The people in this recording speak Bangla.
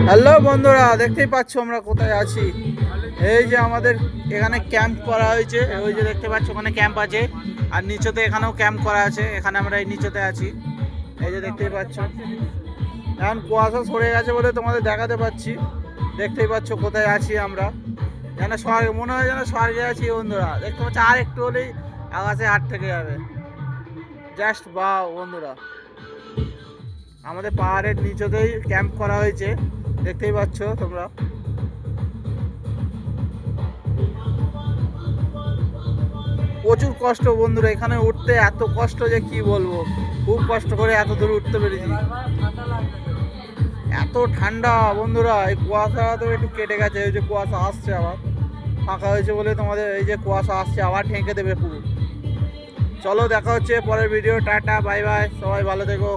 হ্যালো বন্ধুরা, দেখতেই পাচ্ছ আমরা কোথায় আছি। এই যে আমাদের এখানে ক্যাম্প করা হয়েছে, ওই যে দেখতে পাচ্ছ ওখানে ক্যাম্প আছে, আর নিচেতে এখানেও ক্যাম্প করা আছে। এখানে আমরা এই নিচেতে আছি, এই যে দেখতেই পাচ্ছ। এখন কুয়াশা সরে গেছে বলে তোমাদের দেখাতে পাচ্ছি। দেখতেই পাচ্ছ কোথায় আছি আমরা, যেন স্বর্গে, মনে হয় যেন স্বর্গে আছি বন্ধুরা। দেখতে পাচ্ছ আর একটু হলেই আকাশে হাত থেকে যাবে। জাস্ট বা বন্ধুরা, আমাদের পাহাড়ের নিচেতেই ক্যাম্প করা হয়েছে, দেখতেই পাচ্ছ তোমরা। প্রচুর কষ্ট বন্ধুরা, এখানে উঠতে এত কষ্ট যে কি বলবো। খুব কষ্ট করে এত দূর উঠতে পেরেছি। এত ঠান্ডা বন্ধুরা, এই কুয়াশা তো একটু কেটে গেছে। এই যে কুয়াশা আসছে আবার, ফাঁকা হয়েছে বলে তোমাদের এই যে কুয়াশা আসছে, আবার ঢেকে দেবে পুরো। চলো দেখা হচ্ছে পরের ভিডিও। টাটা, বাই বাই, সবাই ভালো থেকো।